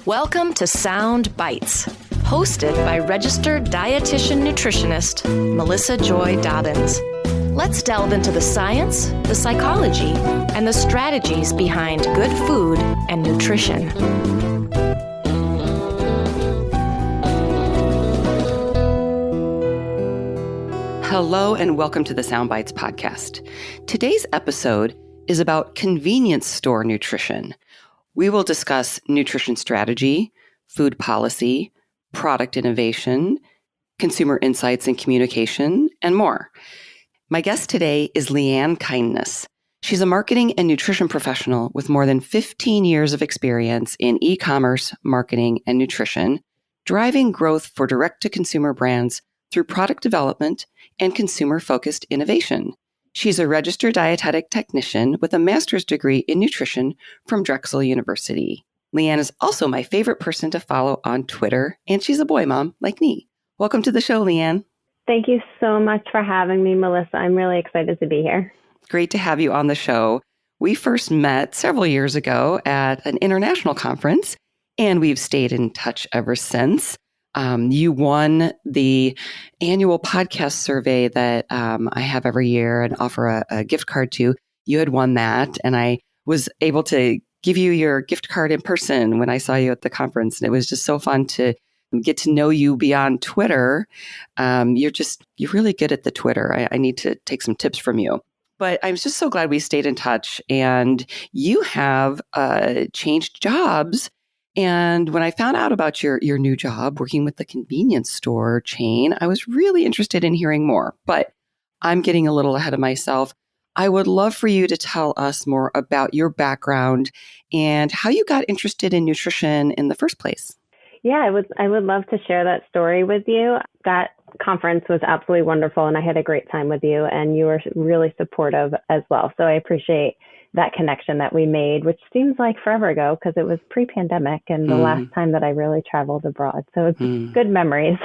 Welcome to Sound Bites, hosted by registered dietitian nutritionist Melissa Joy Dobbins. Let's delve into the science, the psychology, and the strategies behind good food and nutrition. Hello and welcome to the Sound Bites podcast. Today's episode is about convenience store nutrition. We will discuss nutrition strategy, food policy, product innovation, consumer insights and communication, and more. My guest today is LeeAnn Kindness. She's a marketing and nutrition professional with more than 15 years of experience in e-commerce, marketing, and nutrition, driving growth for direct-to-consumer brands through product development and consumer-focused innovation. She's a registered dietetic technician with a master's degree in nutrition from Drexel University. LeeAnn is also my favorite person to follow on Twitter, and she's a boy mom like me. Welcome to the show, LeeAnn. Thank you so much for having me, Melissa. I'm really excited to be here. Great to have you on the show. We first met several years ago at an international conference, and we've stayed in touch ever since. You won the annual podcast survey that I have every year and offer a gift card to. You had won that, and I was able to give you your gift card in person when I saw you at the conference. And it was just so fun to get to know you beyond Twitter. You're really good at the Twitter. I need to take some tips from you. But I'm just so glad we stayed in touch. And you have changed jobs. And when I found out about your new job working with the convenience store chain, I was really interested in hearing more. But I'm getting a little ahead of myself. I would love for you to tell us more about your background and how you got interested in nutrition in the first place. Yeah, I would love to share that story with you. That conference was absolutely wonderful, and I had a great time with you, and you were really supportive as well. So I appreciate that connection that we made, which seems like forever ago because it was pre-pandemic and the last time that I really traveled abroad. So it's good memories.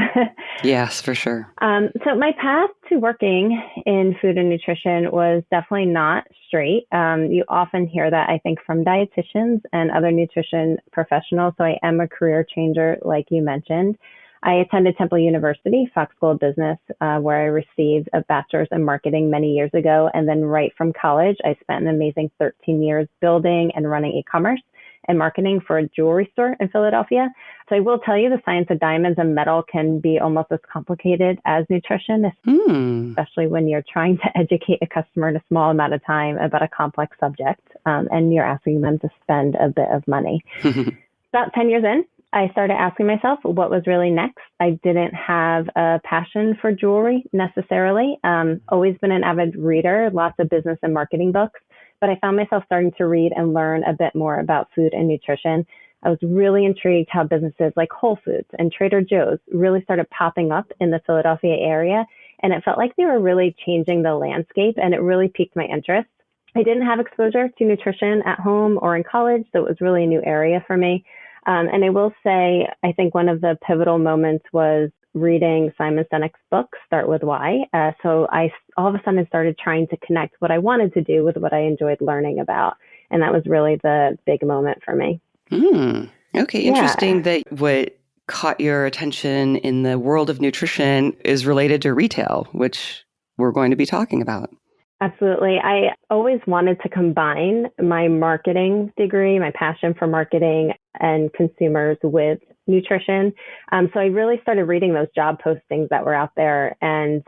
Yes, for sure. So my path to working in food and nutrition was definitely not straight. You often hear that, I think, from dietitians and other nutrition professionals. So I am a career changer, like you mentioned. I attended Temple University, Fox School of Business, where I received a bachelor's in marketing many years ago. And then right from college, I spent an amazing 13 years building and running e-commerce and marketing for a jewelry store in Philadelphia. So I will tell you, the science of diamonds and metal can be almost as complicated as nutrition, especially when you're trying to educate a customer in a small amount of time about a complex subject, and you're asking them to spend a bit of money. About 10 years in, I started asking myself what was really next. I didn't have a passion for jewelry necessarily. Always been an avid reader, lots of business and marketing books, but I found myself starting to read and learn a bit more about food and nutrition. I was really intrigued how businesses like Whole Foods and Trader Joe's really started popping up in the Philadelphia area, and it felt like they were really changing the landscape, and it really piqued my interest. I didn't have exposure to nutrition at home or in college, so it was really a new area for me. And I will say, I think one of the pivotal moments was reading Simon Sinek's book, Start With Why. So I all of a sudden started trying to connect what I wanted to do with what I enjoyed learning about. And that was really the big moment for me. Okay, interesting that what caught your attention in the world of nutrition is related to retail, which we're going to be talking about. Absolutely. I always wanted to combine my marketing degree, my passion for marketing and consumers with nutrition. So I really started reading those job postings that were out there and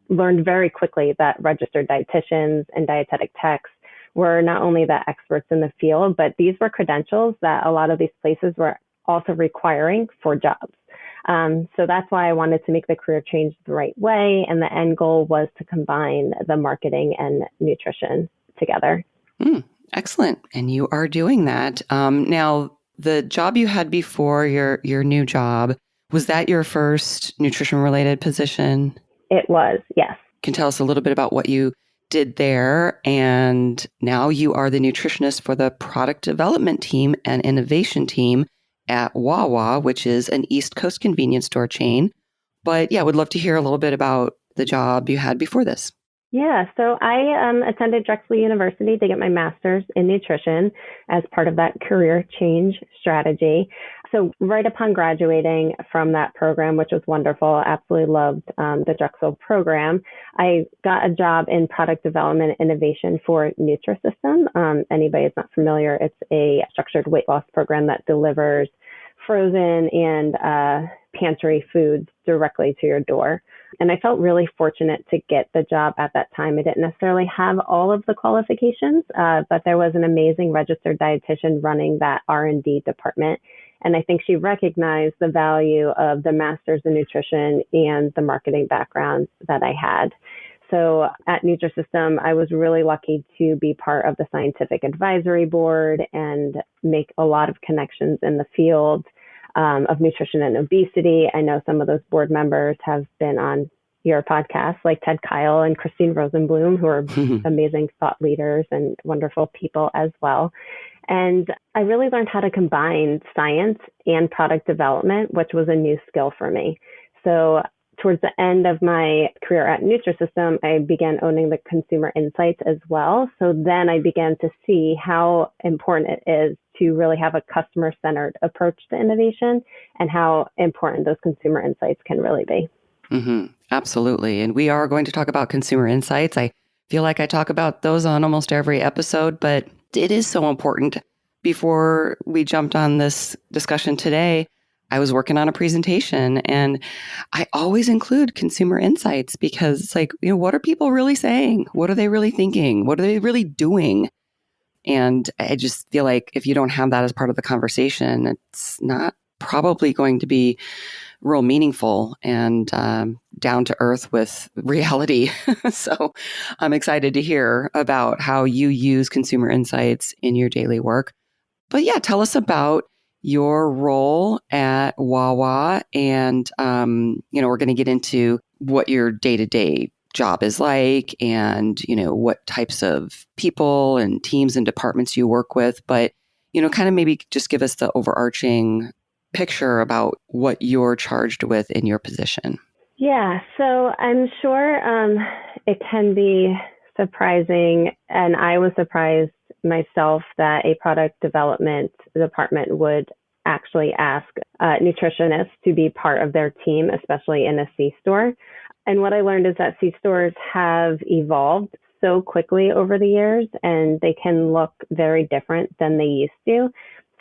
learned very quickly that registered dietitians and dietetic techs were not only the experts in the field, but these were credentials that a lot of these places were also requiring for jobs. So that's why I wanted to make the career change the right way. And the end goal was to combine the marketing and nutrition together. Excellent. And you are doing that. Now, the job you had before your new job, was that your first nutrition related position? It was, yes. Can you tell us a little bit about what you did there? And now you are the nutritionist for the product development team and innovation team at Wawa, which is an East Coast convenience store chain. But yeah, would love to hear a little bit about the job you had before this. Yeah, so I attended Drexel University to get my master's in nutrition as part of that career change strategy. So right upon graduating from that program, which was wonderful, absolutely loved the Drexel program, I got a job in product development innovation for Nutrisystem. Anybody who's not familiar, it's a structured weight loss program that delivers frozen and pantry foods directly to your door. And I felt really fortunate to get the job at that time. I didn't necessarily have all of the qualifications, but there was an amazing registered dietitian running that R&D department. And I think she recognized the value of the master's in nutrition and the marketing background that I had. So at Nutrisystem, I was really lucky to be part of the scientific advisory board and make a lot of connections in the field of nutrition and obesity. I know some of those board members have been on your podcast, like Ted Kyle and Christine Rosenblum, who are amazing thought leaders and wonderful people as well. And I really learned how to combine science and product development, which was a new skill for me. So towards the end of my career at Nutrisystem, I began owning the consumer insights as well. So then I began to see how important it is to really have a customer-centered approach to innovation and how important those consumer insights can really be. Mm-hmm. Absolutely. And we are going to talk about consumer insights. I feel like I talk about those on almost every episode, but it is so important. Before we jumped on this discussion today, I was working on a presentation and I always include consumer insights because it's like, what are people really saying? What are they really thinking? What are they really doing? And I just feel like if you don't have that as part of the conversation, it's not probably going to be real meaningful and down to earth with reality. So I'm excited to hear about how you use consumer insights in your daily work. But yeah, tell us about your role at Wawa. And, we're going to get into what your day-to-day job is like and, what types of people and teams and departments you work with. But, kind of maybe just give us the overarching picture about what you're charged with in your position. Yeah, so I'm sure it can be surprising, and I was surprised myself that a product development department would actually ask nutritionists to be part of their team, especially in a C-store. And what I learned is that C-stores have evolved so quickly over the years, and they can look very different than they used to.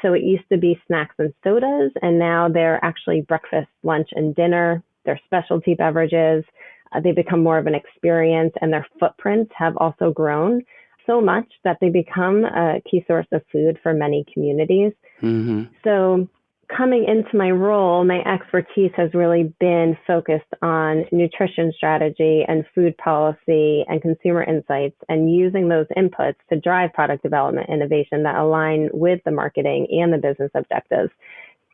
So it used to be snacks and sodas, and now they're actually breakfast, lunch, and dinner. They're specialty beverages. They become more of an experience, and their footprints have also grown so much that they become a key source of food for many communities. Mm-hmm. So coming into my role, my expertise has really been focused on nutrition strategy and food policy and consumer insights, and using those inputs to drive product development innovation that align with the marketing and the business objectives,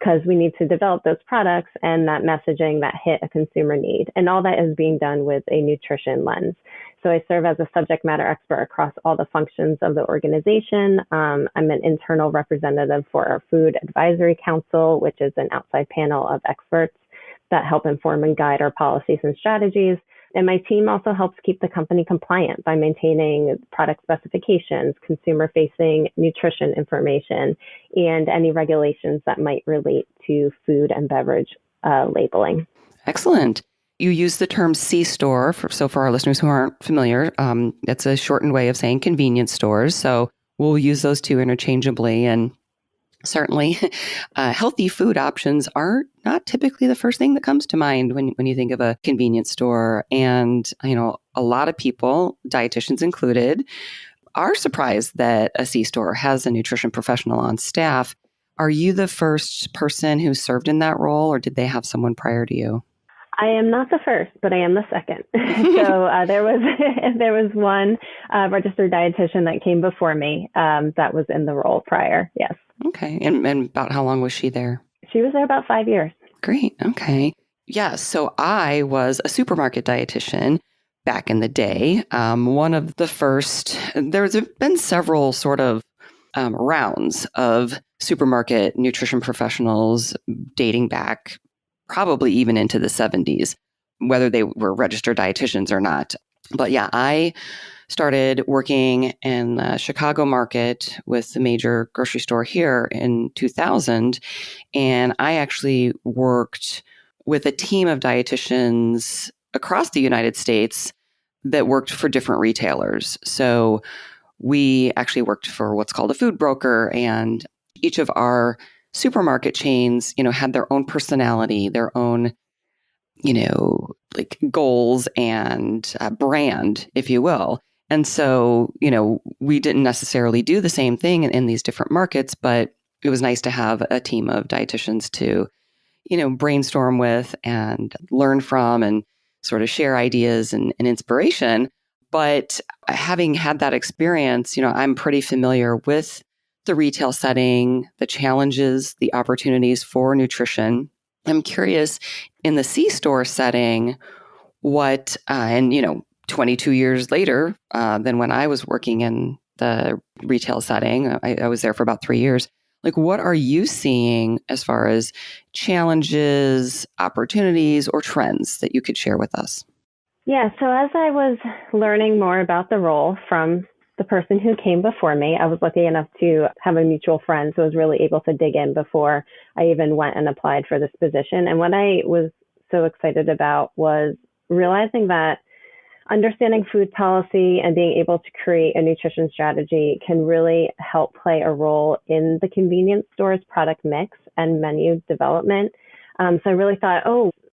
because we need to develop those products and that messaging that hit a consumer need. And all that is being done with a nutrition lens. So I serve as a subject matter expert across all the functions of the organization. I'm an internal representative for our Food Advisory Council, which is an outside panel of experts that help inform and guide our policies and strategies. And my team also helps keep the company compliant by maintaining product specifications, consumer-facing nutrition information, and any regulations that might relate to food and beverage labeling. Excellent. You use the term C-store. So for our listeners who aren't familiar, it's a shortened way of saying convenience stores. So we'll use those two interchangeably. And certainly, healthy food options are not typically the first thing that comes to mind when you think of a convenience store. And, a lot of people, dietitians included, are surprised that a C-store has a nutrition professional on staff. Are you the first person who served in that role, or did they have someone prior to you? I am not the first, but I am the second. So there was one registered dietitian that came before me that was in the role prior. Yes. Okay. And about how long was she there? She was there about 5 years. Great. Okay. Yeah. So I was a supermarket dietitian back in the day. One of the first, there's been several sort of rounds of supermarket nutrition professionals dating back probably even into the 70s, whether they were registered dietitians or not. But yeah, I started working in the Chicago market with the major grocery store here in 2000. And I actually worked with a team of dietitians across the United States that worked for different retailers. So we actually worked for what's called a food broker, and each of our supermarket chains, had their own personality, their own, like goals and brand, if you will. And so, we didn't necessarily do the same thing in these different markets, but it was nice to have a team of dietitians to, brainstorm with and learn from and sort of share ideas and inspiration. But having had that experience, I'm pretty familiar with the retail setting, the challenges, the opportunities for nutrition. I'm curious in the C-store setting, what, 22 years later than when I was working in the retail setting, I was there for about 3 years. Like, what are you seeing as far as challenges, opportunities, or trends that you could share with us? Yeah, so as I was learning more about the role from the person who came before me, I was lucky enough to have a mutual friend who was really able to dig in before I even went and applied for this position. And what I was so excited about was realizing that understanding food policy and being able to create a nutrition strategy can really help play a role in the convenience store's product mix and menu development. So I really thought,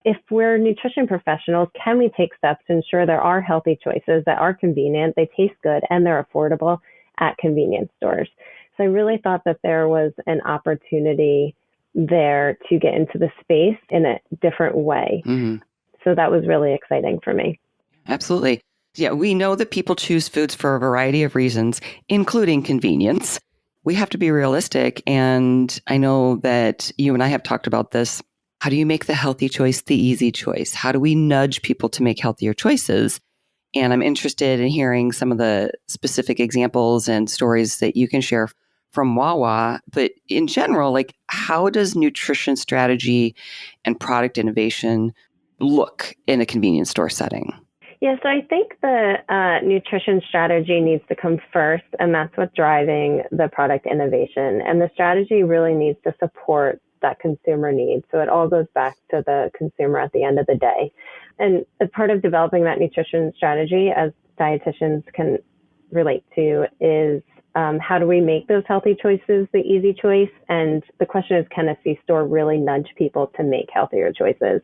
if we're nutrition professionals, can we take steps to ensure there are healthy choices that are convenient, they taste good, and they're affordable at convenience stores? So I really thought that there was an opportunity there to get into the space in a different way. Mm-hmm. So that was really exciting for me. Absolutely. Yeah, we know that people choose foods for a variety of reasons, including convenience. We have to be realistic. And I know that you and I have talked about this. How do you make the healthy choice the easy choice? How do we nudge people to make healthier choices? And I'm interested in hearing some of the specific examples and stories that you can share from Wawa. But in general, like, how does nutrition strategy and product innovation look in a convenience store setting? Yeah, so I think the nutrition strategy needs to come first, and that's what's driving the product innovation. And the strategy really needs to support that consumer need. So it all goes back to the consumer at the end of the day. And as part of developing that nutrition strategy, as dietitians can relate to, is how do we make those healthy choices the easy choice? And the question is, can a C-store really nudge people to make healthier choices?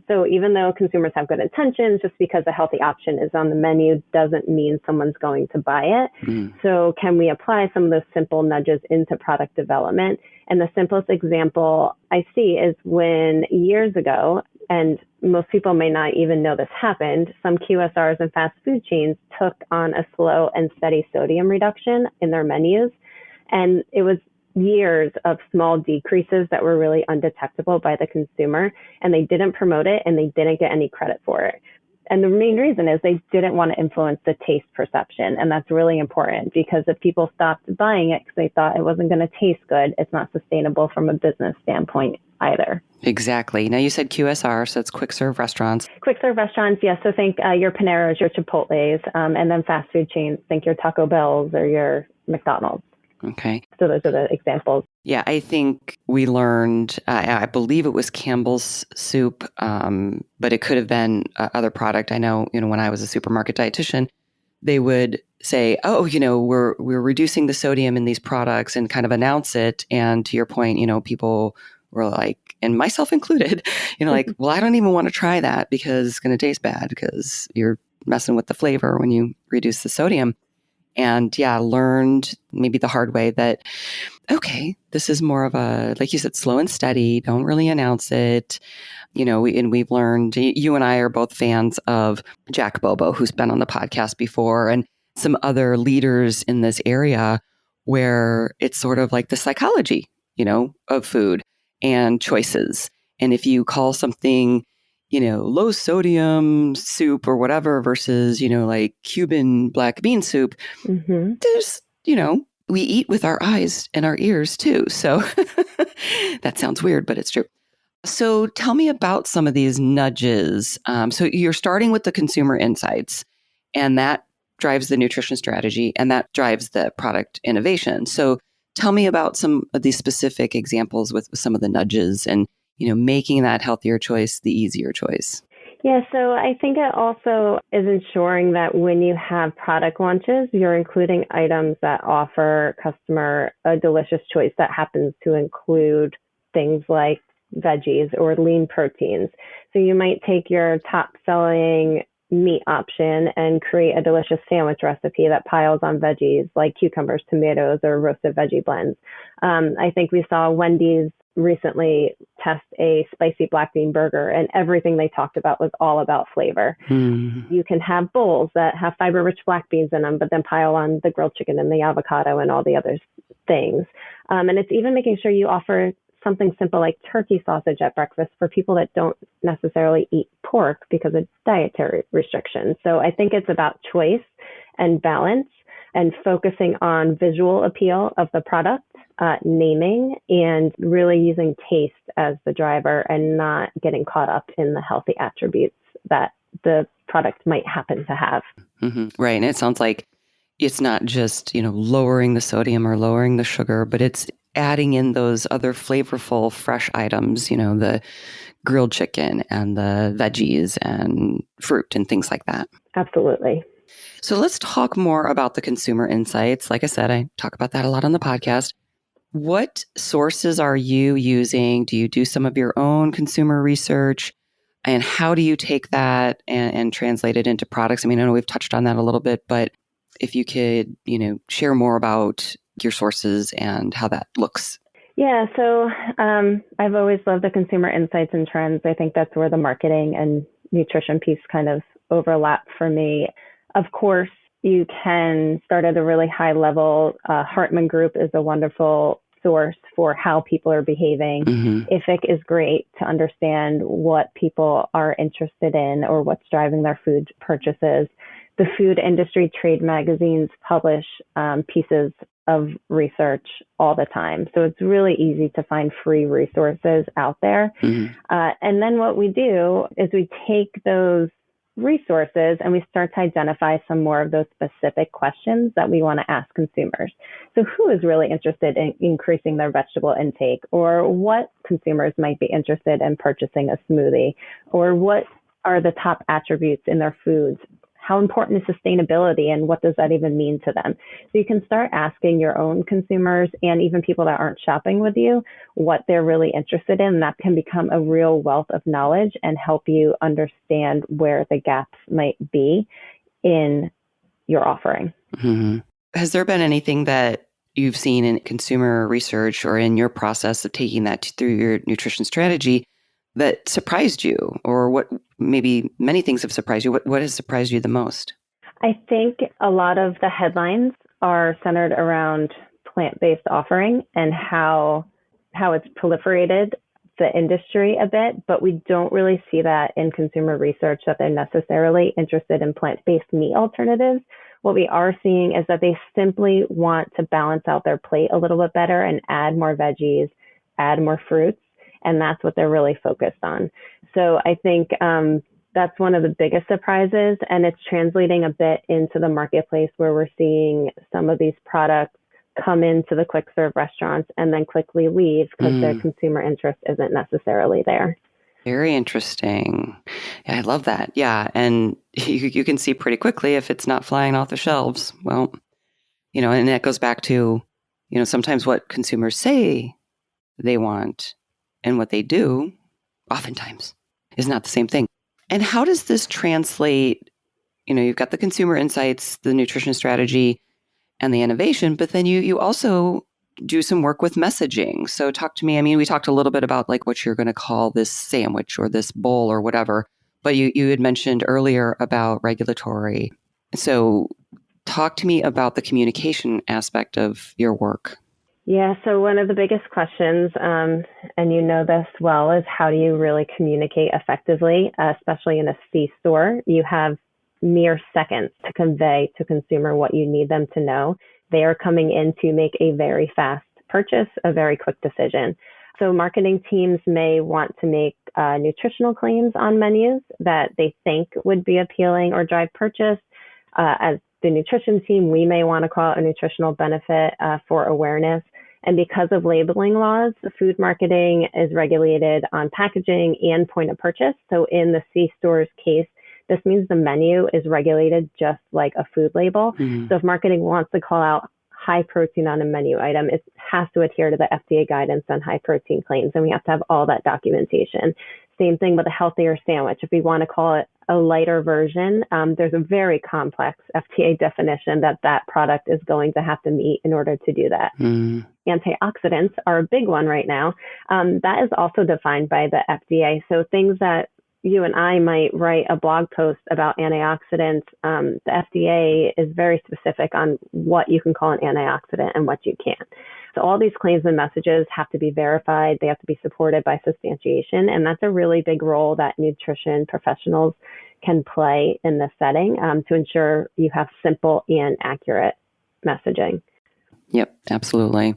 So even though consumers have good intentions, just because a healthy option is on the menu doesn't mean someone's going to buy it. Mm. So can we apply some of those simple nudges into product development? And the simplest example I see is when years ago, and most people may not even know this happened, some QSRs and fast food chains took on a slow and steady sodium reduction in their menus. And it was years of small decreases that were really undetectable by the consumer, and they didn't promote it and they didn't get any credit for it. And the main reason is they didn't want to influence the taste perception. And that's really important, because if people stopped buying it because they thought it wasn't going to taste good, it's not sustainable from a business standpoint either. Exactly. Now you said QSR, so it's quick serve restaurants. Quick serve restaurants, yes. So think your Paneras, your Chipotles, and then fast food chains, think your Taco Bells or your McDonald's. Okay. So those are the examples. Yeah, I think we learned, I believe it was Campbell's soup, but it could have been other product. I know, when I was a supermarket dietitian, they would say, we're reducing the sodium in these products and kind of announce it. And to your point, people were like, and myself included, like, well, I don't even want to try that because it's going to taste bad because you're messing with the flavor when you reduce the sodium. And learned maybe the hard way that, okay, this is more of a, like you said, slow and steady. Don't really announce it. And we've learned, you and I are both fans of Jack Bobo, who's been on the podcast before, and some other leaders in this area where it's sort of like the psychology, of food and choices. And if you call something, low sodium soup or whatever versus, like Cuban black bean soup, mm-hmm. There's, we eat with our eyes and our ears too. So that sounds weird, but it's true. So tell me about some of these nudges. So you're starting with the consumer insights And that drives the nutrition strategy and that drives the product innovation. So tell me about some of these specific examples with some of the nudges and, making that healthier choice the easier choice. Yeah, so I think it also is ensuring that when you have product launches, you're including items that offer customer a delicious choice that happens to include things like veggies or lean proteins. So you might take your top selling meat option and create a delicious sandwich recipe that piles on veggies like cucumbers, tomatoes, or roasted veggie blends. I think we saw Wendy's recently test a spicy black bean burger, and everything they talked about was all about flavor. You can have bowls that have fiber-rich black beans in them, but then pile on the grilled chicken and the avocado and all the other things. And it's even making sure you offer something simple like turkey sausage at breakfast for people that don't necessarily eat pork because of dietary restrictions. So I think it's about choice and balance and focusing on visual appeal of the product, naming, and really using taste as the driver and not getting caught up in the healthy attributes that the product might happen to have. Right. And it sounds like it's not just, lowering the sodium or lowering the sugar, but it's adding in those other flavorful, fresh items, the grilled chicken and the veggies and fruit and things like that. Absolutely. So let's talk more about the consumer insights. Like I said, I talk about that a lot on the podcast. What sources are you using? Do you do some of your own consumer research? And how do you take that and translate it into products? I mean, I know we've touched on that a little bit, but if you could, share more about your sources and how that looks. Yeah, so I've always loved the consumer insights and trends. I think that's where the marketing and nutrition piece kind of overlap for me. Of course, you can start at a really high level. Hartman Group is a wonderful source for how people are behaving. IFIC is great to understand what people are interested in or what's driving their food purchases. The food industry trade magazines publish pieces of research all the time. So it's really easy to find free resources out there. And then what we do is we take those resources and we start to identify some more of those specific questions that we want to ask consumers. So who is really interested in increasing their vegetable intake, or what consumers might be interested in purchasing a smoothie, or what are the top attributes in their foods? How important is sustainability and what does that even mean to them? So you can start asking your own consumers and even people that aren't shopping with you what they're really interested in. That can become a real wealth of knowledge and help you understand where the gaps might be in your offering. Has there been anything that you've seen in consumer research or in your process of taking that through your nutrition strategy that surprised you, or what maybe many things have surprised you? What has surprised you the most? I think a lot of the headlines are centered around plant-based offering and how it's proliferated the industry a bit, but we don't really see that in consumer research that they're necessarily interested in plant-based meat alternatives. What we are seeing is that they simply want to balance out their plate a little bit better and add more veggies, add more fruits. And that's what they're really focused on. So I think that's one of the biggest surprises. And it's translating a bit into the marketplace where we're seeing some of these products come into the quick serve restaurants and then quickly leave because their consumer interest isn't necessarily there. Very interesting. Yeah, I love that. Yeah. And you can see pretty quickly if it's not flying off the shelves. Well, and that goes back to, sometimes what consumers say they want and what they do oftentimes is not the same thing. And how does this translate? You've got the consumer insights, the nutrition strategy, and the innovation, but then you also do some work with messaging. So talk to me. I mean, we talked a little bit about like what you're going to call this sandwich or this bowl or whatever, but you had mentioned earlier about regulatory. So talk to me about the communication aspect of your work. Yeah, so one of the biggest questions, and you know this well, is how do you really communicate effectively, especially in a C-store? You have mere seconds to convey to consumer what you need them to know. They are coming in to make a very fast purchase, a very quick decision. So marketing teams may want to make nutritional claims on menus that they think would be appealing or drive purchase. As the nutrition team, we may want to call out a nutritional benefit for awareness. And because of labeling laws, the food marketing is regulated on packaging and point of purchase. So in the C-store's case, this means the menu is regulated just like a food label. Mm-hmm. So if marketing wants to call out high protein on a menu item, it has to adhere to the FDA guidance on high protein claims, and we have to have all that documentation. Same thing with a healthier sandwich. If we want to call it a lighter version, there's a very complex FDA definition that product is going to have to meet in order to do that. Mm. Antioxidants are a big one right now. That is also defined by the FDA. So things that you and I might write a blog post about antioxidants, the FDA is very specific on what you can call an antioxidant and what you can't. So all these claims and messages have to be verified. They have to be supported by substantiation. And that's a really big role that nutrition professionals can play in this setting to ensure you have simple and accurate messaging. Yep, absolutely.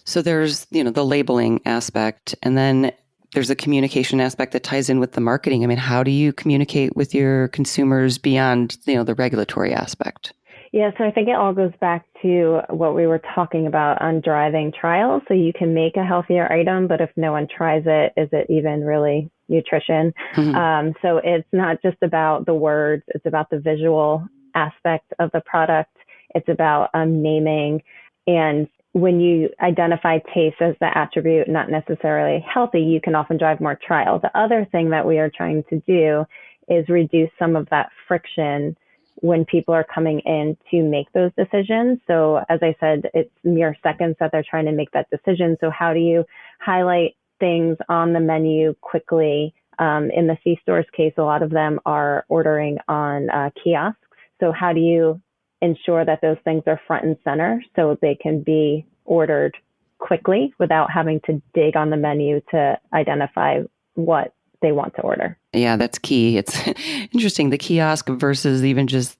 So there's, the labeling aspect, and then there's a communication aspect that ties in with the marketing. I mean, how do you communicate with your consumers beyond, the regulatory aspect? Yeah, so I think it all goes back to what we were talking about on driving trials. So you can make a healthier item, but if no one tries it, is it even really nutrition? Mm-hmm. So it's not just about the words, it's about the visual aspect of the product. It's about naming. And when you identify taste as the attribute, not necessarily healthy, you can often drive more trial. The other thing that we are trying to do is reduce some of that friction when people are coming in to make those decisions. So as I said, it's mere seconds that they're trying to make that decision. So how do you highlight things on the menu quickly? In the C-store's case, a lot of them are ordering on kiosks. So how do you ensure that those things are front and center so they can be ordered quickly without having to dig on the menu to identify what they want to order? Yeah, that's key. It's interesting, the kiosk versus even just,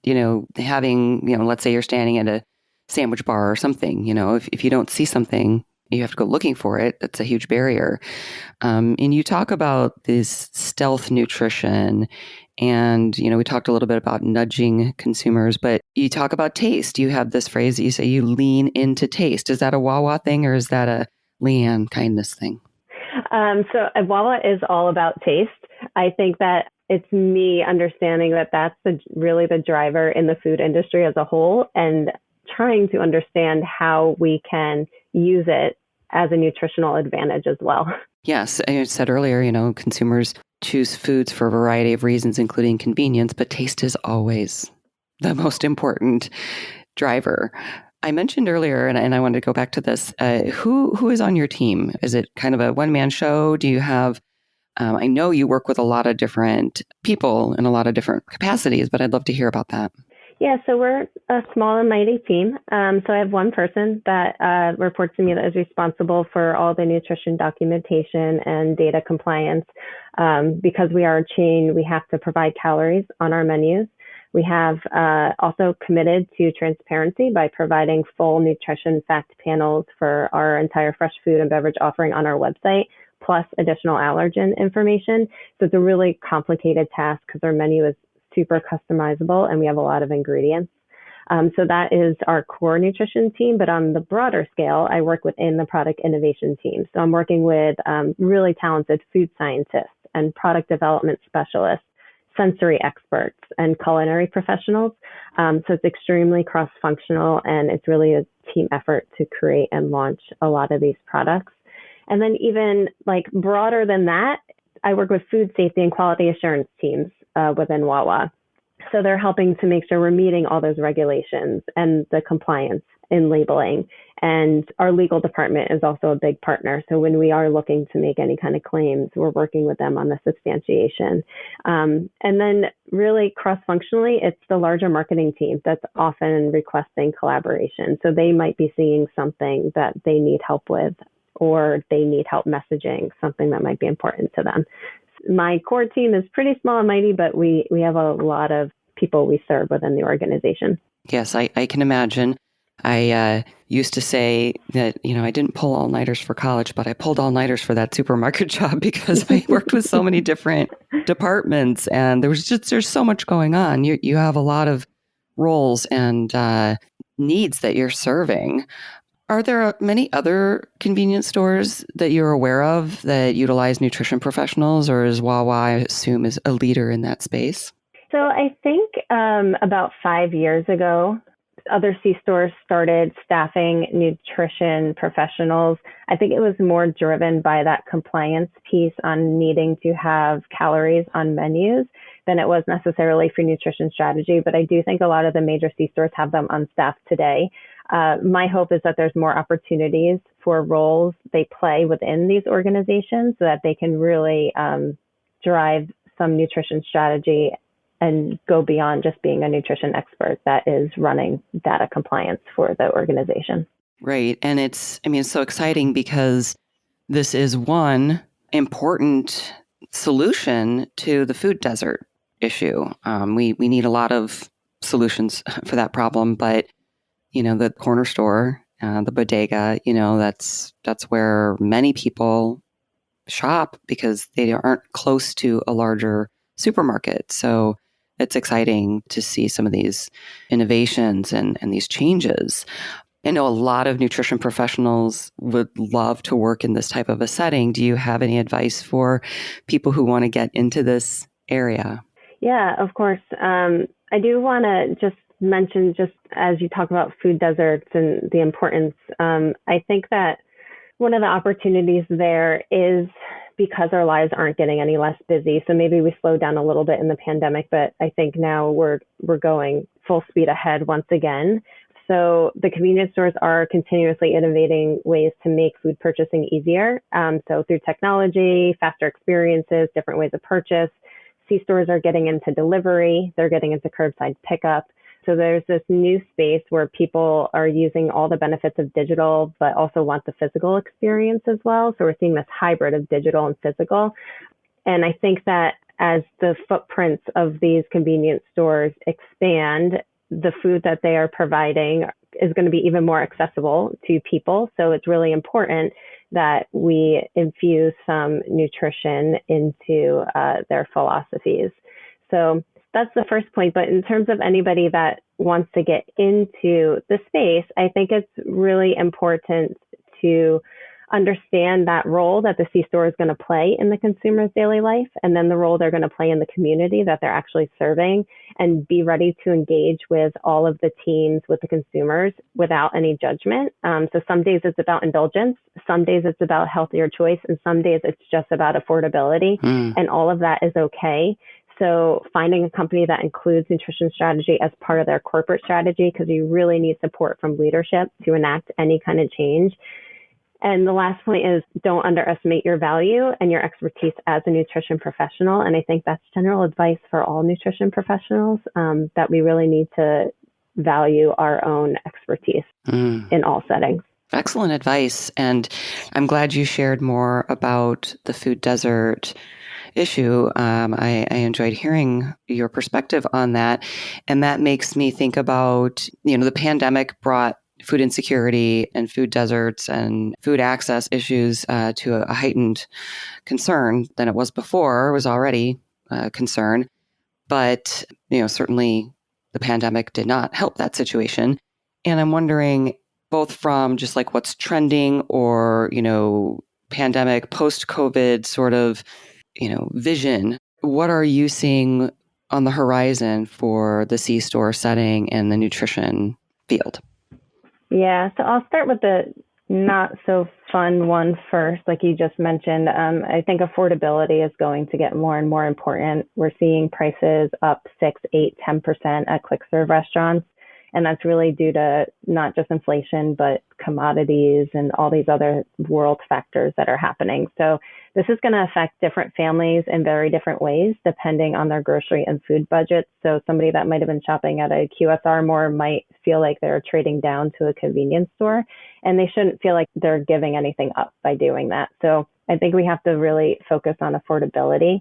having, let's say you're standing at a sandwich bar or something, if you don't see something, you have to go looking for it. That's a huge barrier. And you talk about this stealth nutrition, and, we talked a little bit about nudging consumers, but you talk about taste. You have this phrase that you say you lean into taste. Is that a Wawa thing, or is that a LeeAnn Kindness thing? So Wawa is all about taste. I think that it's me understanding that that's really the driver in the food industry as a whole, and trying to understand how we can use it as a nutritional advantage as well. Yes, I said earlier, consumers choose foods for a variety of reasons, including convenience, but taste is always the most important driver. I mentioned earlier, and I wanted to go back to this, who is on your team? Is it kind of a one-man show? Do you have, I know you work with a lot of different people in a lot of different capacities, but I'd love to hear about that. Yeah, so we're a small and mighty team. So I have one person that reports to me that is responsible for all the nutrition documentation and data compliance. Because we are a chain, we have to provide calories on our menus. We have also committed to transparency by providing full nutrition fact panels for our entire fresh food and beverage offering on our website, plus additional allergen information. So it's a really complicated task because our menu is super customizable and we have a lot of ingredients. So that is our core nutrition team. But on the broader scale, I work within the product innovation team. So I'm working with really talented food scientists and product development specialists, sensory experts, and culinary professionals. So it's extremely cross-functional, and it's really a team effort to create and launch a lot of these products. And then even broader than that, I work with food safety and quality assurance teams within Wawa. So they're helping to make sure we're meeting all those regulations and the compliance in labeling. And our legal department is also a big partner. So when we are looking to make any kind of claims, we're working with them on the substantiation. And then really cross-functionally, it's the larger marketing team that's often requesting collaboration. So they might be seeing something that they need help with, or they need help messaging something that might be important to them. My core team is pretty small and mighty, but we have a lot of people we serve within the organization. Yes, I can imagine. I used to say that, I didn't pull all-nighters for college, but I pulled all-nighters for that supermarket job because I worked with so many different departments, and there's so much going on. You have a lot of roles and needs that you're serving. Are there many other convenience stores that you're aware of that utilize nutrition professionals, or is Wawa, I assume, is a leader in that space? So I think about 5 years ago, other C-stores started staffing nutrition professionals. I think it was more driven by that compliance piece on needing to have calories on menus than it was necessarily for nutrition strategy. But I do think a lot of the major C-stores have them on staff today. My hope is that there's more opportunities for roles they play within these organizations so that they can really drive some nutrition strategy and go beyond just being a nutrition expert that is running data compliance for the organization. Right. And it's so exciting because this is one important solution to the food desert issue. We need a lot of solutions for that problem, but the corner store, the bodega, that's where many people shop because they aren't close to a larger supermarket. So it's exciting to see some of these innovations and these changes. I know a lot of nutrition professionals would love to work in this type of a setting. Do you have any advice for people who want to get into this area? Yeah, of course. I do want to just mention, just as you talk about food deserts and the importance, I think that one of the opportunities there is because our lives aren't getting any less busy. So maybe we slowed down a little bit in the pandemic, but I think now we're going full speed ahead once again. So the convenience stores are continuously innovating ways to make food purchasing easier. So through technology, faster experiences, different ways of purchase. C-stores are getting into delivery. They're getting into curbside pickup. So there's this new space where people are using all the benefits of digital, but also want the physical experience as well. So we're seeing this hybrid of digital and physical. And I think that as the footprints of these convenience stores expand, the food that they are providing is going to be even more accessible to people. So it's really important that we infuse some nutrition into their philosophies. So that's the first point. But in terms of anybody that wants to get into the space, I think it's really important to understand that role that the C-store is going to play in the consumer's daily life, and then the role they're going to play in the community that they're actually serving, and be ready to engage with all of the teams, with the consumers without any judgment. So some days it's about indulgence, some days it's about healthier choice, and some days it's just about affordability, and all of that is okay. So finding a company that includes nutrition strategy as part of their corporate strategy, because you really need support from leadership to enact any kind of change. And the last point is, don't underestimate your value and your expertise as a nutrition professional. And I think that's general advice for all nutrition professionals, that we really need to value our own expertise in all settings. Excellent advice. And I'm glad you shared more about the food desert issue. I enjoyed hearing your perspective on that. And that makes me think about, the pandemic brought food insecurity and food deserts and food access issues to a heightened concern than it was before. It was already a concern. But, certainly the pandemic did not help that situation. And I'm wondering, both from just like what's trending or, pandemic, post-COVID sort of, vision, what are you seeing on the horizon for the C-store setting and the nutrition field? Yeah, so I'll start with the not so fun one first, like you just mentioned. I think affordability is going to get more and more important. We're seeing prices up 6, 8, 10% at quick serve restaurants. And that's really due to not just inflation, but commodities and all these other world factors that are happening. So this is going to affect different families in very different ways, depending on their grocery and food budgets. So somebody that might have been shopping at a QSR more might feel like they're trading down to a convenience store, and they shouldn't feel like they're giving anything up by doing that. So I think we have to really focus on affordability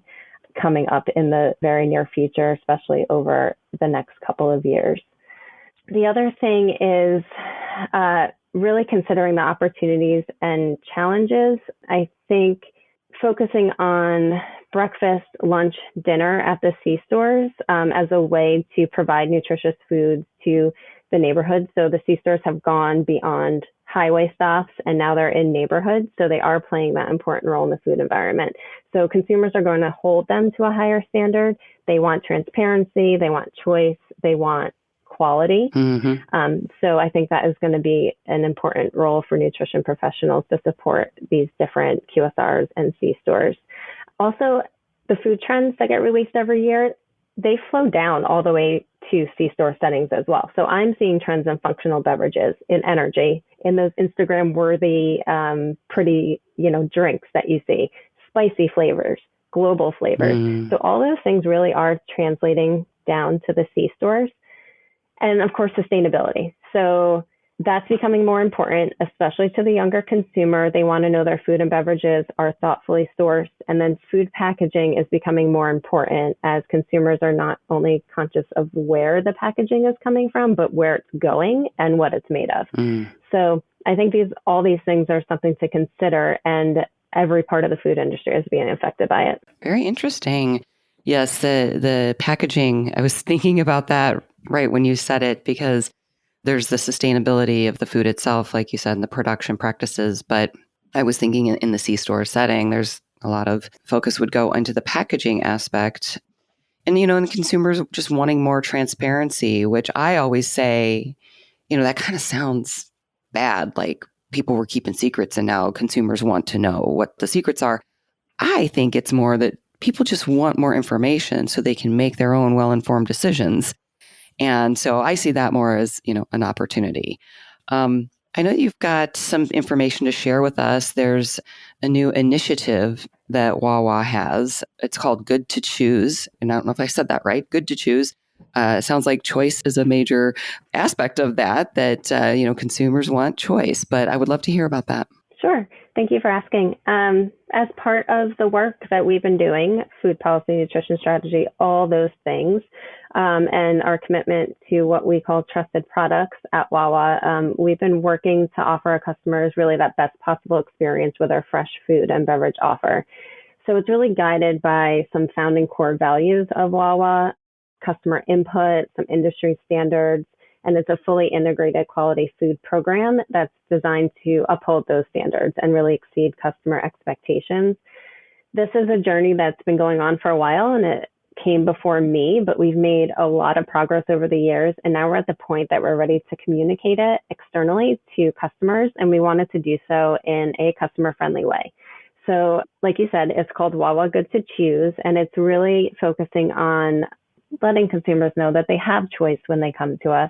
coming up in the very near future, especially over the next couple of years. The other thing is really considering the opportunities and challenges. I think focusing on breakfast, lunch, dinner at the C-stores as a way to provide nutritious foods to the neighborhood. So the C-stores have gone beyond highway stops and now they're in neighborhoods. So they are playing that important role in the food environment. So consumers are going to hold them to a higher standard. They want transparency, they want choice, they want quality. So I think that is going to be an important role for nutrition professionals to support these different QSRs and C-stores. Also, the food trends that get released every year, they flow down all the way to C-store settings as well. So I'm seeing trends in functional beverages, in energy, in those Instagram-worthy, pretty, drinks that you see, spicy flavors, global flavors. So all those things really are translating down to the C-stores. And of course, sustainability. So that's becoming more important, especially to the younger consumer. They want to know their food and beverages are thoughtfully sourced. And then food packaging is becoming more important as consumers are not only conscious of where the packaging is coming from, but where it's going and what it's made of. So I think all these things are something to consider, and every part of the food industry is being affected by it. Very interesting. Yes, the packaging, I was thinking about that right when you said it, because there's the sustainability of the food itself, like you said, and the production practices. But I was thinking in the C-store setting, there's a lot of focus would go into the packaging aspect. And, and consumers just wanting more transparency, which I always say, that kind of sounds bad. Like people were keeping secrets and now consumers want to know what the secrets are. I think it's more that people just want more information so they can make their own well-informed decisions. And so I see that more as, an opportunity. I know you've got some information to share with us. There's a new initiative that Wawa has. It's called Good to Choose. And I don't know if I said that right. Good to Choose. It sounds like choice is a major aspect of that, consumers want choice. But I would love to hear about that. Sure. Thank you for asking. As part of the work that we've been doing, food policy, nutrition strategy, all those things, and our commitment to what we call trusted products at Wawa, we've been working to offer our customers really that best possible experience with our fresh food and beverage offer. So it's really guided by some founding core values of Wawa, customer input, some industry standards, and it's a fully integrated quality food program that's designed to uphold those standards and really exceed customer expectations. This is a journey that's been going on for a while, and it came before me, but we've made a lot of progress over the years. And now we're at the point that we're ready to communicate it externally to customers, and we wanted to do so in a customer-friendly way. So like you said, it's called Wawa Good to Choose, and it's really focusing on letting consumers know that they have choice when they come to us.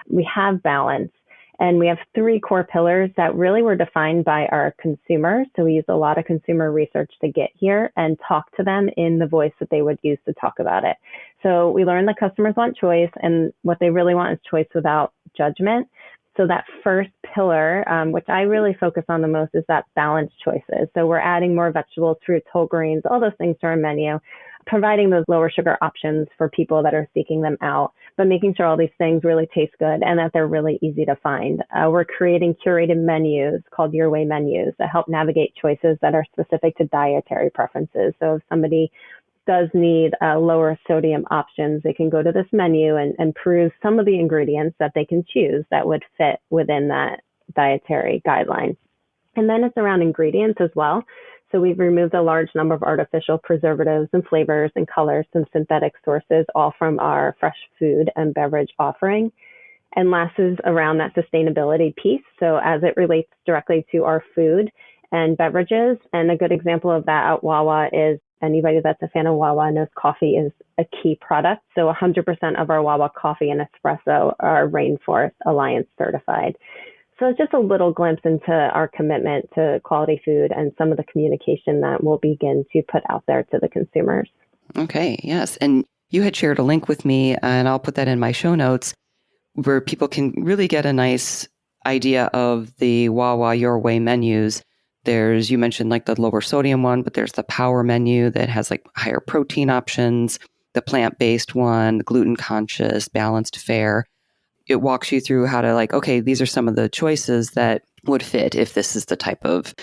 We have balance, and we have 3 core pillars that really were defined by our consumers. So we use a lot of consumer research to get here and talk to them in the voice that they would use to talk about it. So we learned that customers want choice, and what they really want is choice without judgment. So that first pillar, which I really focus on the most, is that balanced choices. So we're adding more vegetables, fruits, whole grains, all those things to our menu, providing those lower sugar options for people that are seeking them out, but making sure all these things really taste good and that they're really easy to find. We're creating curated menus called Your Way menus that help navigate choices that are specific to dietary preferences. So if somebody does need lower sodium options, they can go to this menu and peruse some of the ingredients that they can choose that would fit within that dietary guideline. And then it's around ingredients as well. So we've removed a large number of artificial preservatives and flavors and colors from synthetic sources, all from our fresh food and beverage offering. And last is around that sustainability piece. So as it relates directly to our food and beverages, and a good example of that at Wawa is anybody that's a fan of Wawa knows coffee is a key product. So 100% of our Wawa coffee and espresso are Rainforest Alliance certified. So it's just a little glimpse into our commitment to quality food and some of the communication that we'll begin to put out there to the consumers. Okay, yes. And you had shared a link with me, and I'll put that in my show notes, where people can really get a nice idea of the Wawa Your Way menus. You mentioned like the lower sodium one, but there's the power menu that has like higher protein options, the plant-based one, the gluten conscious, balanced fare. It walks you through how to okay, these are some of the choices that would fit if this is the type of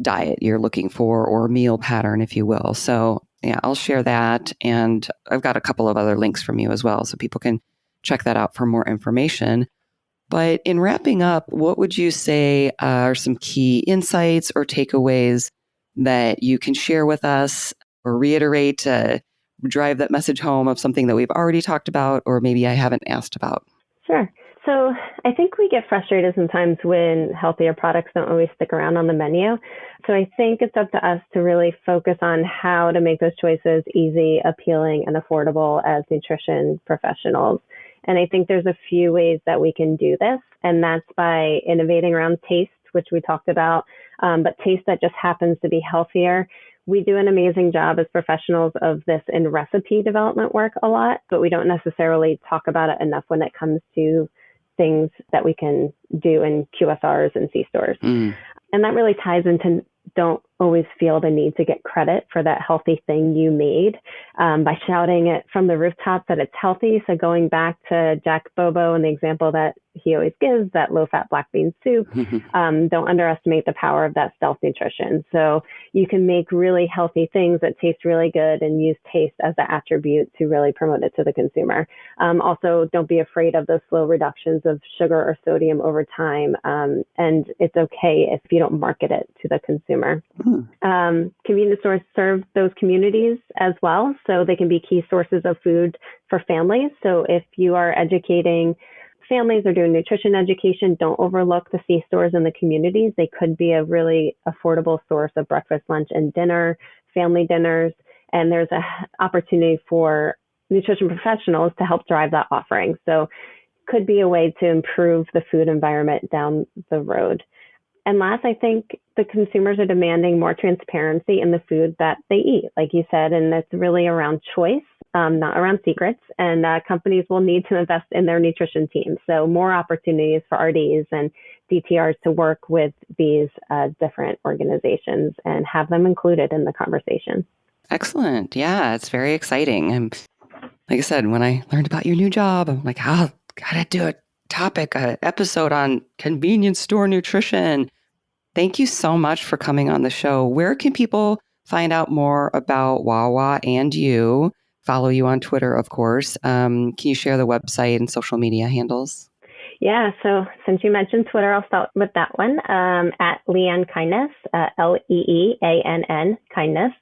diet you're looking for, or meal pattern, if you will. So Yeah, I'll share that. And I've got a couple of other links from you as well, so people can check that out for more information. But in wrapping up, what would you say are some key insights or takeaways that you can share with us or reiterate, drive that message home of something that we've already talked about or maybe I haven't asked about? Sure. So I think we get frustrated sometimes when healthier products don't always stick around on the menu. So I think it's up to us to really focus on how to make those choices easy, appealing, and affordable as nutrition professionals. And I think there's a few ways that we can do this, and that's by innovating around taste, which we talked about, but taste that just happens to be healthier. We do an amazing job as professionals of this in recipe development work a lot, but we don't necessarily talk about it enough when it comes to things that we can do in QSRs and C-stores. And that really ties into don't always feel the need to get credit for that healthy thing you made by shouting it from the rooftops that it's healthy. So going back to Jack Bobo and the example that he always gives, that low-fat black bean soup, don't underestimate the power of that stealth nutrition. So you can make really healthy things that taste really good and use taste as the attribute to really promote it to the consumer. Also, don't be afraid of those slow reductions of sugar or sodium over time. And it's okay if you don't market it to the consumer. Convenience stores serve those communities as well, so they can be key sources of food for families. So if you are educating families or doing nutrition education, don't overlook the C-stores in the communities. They could be a really affordable source of breakfast, lunch, and dinner, family dinners, and there's an opportunity for nutrition professionals to help drive that offering. So could be a way to improve the food environment down the road. And last, I think the consumers are demanding more transparency in the food that they eat, like you said, and it's really around choice, not around secrets. And companies will need to invest in their nutrition teams. So more opportunities for RDs and DTRs to work with these different organizations and have them included in the conversation. Excellent. Yeah, it's very exciting. And like I said, when I learned about your new job, I'm like, oh, gotta do an episode on convenience store nutrition. Thank you so much for coming on the show. Where can people find out more about Wawa and you? Follow you on Twitter, of course. Can you share the website and social media handles? Yeah, so since you mentioned Twitter, I'll start with that one, at LeeAnn Kindness, LeeAnn Kindness.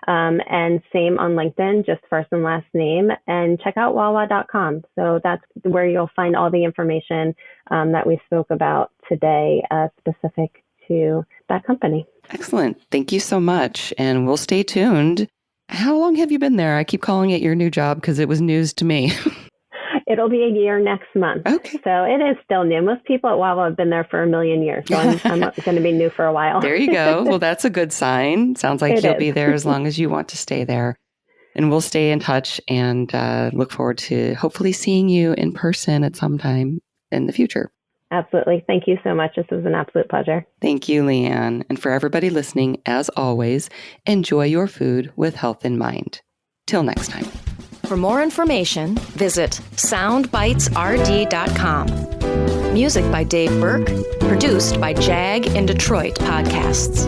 And same on LinkedIn, just first and last name. And check out wawa.com. So that's where you'll find all the information that we spoke about today, specific to that company. Excellent. Thank you so much. And we'll stay tuned. How long have you been there? I keep calling it your new job because it was news to me. It'll be a year next month. Okay. So it is still new. Most people at Wawa have been there for 1 million years. So I'm going to be new for a while. There you go. Well, that's a good sign. Sounds like you'll be there as long as you want to stay there. And we'll stay in touch and look forward to hopefully seeing you in person at some time in the future. Absolutely. Thank you so much. This was an absolute pleasure. Thank you, LeeAnn. And for everybody listening, as always, enjoy your food with health in mind. Till next time. For more information, visit soundbitesrd.com. Music by Dave Burke, produced by Jag in Detroit Podcasts.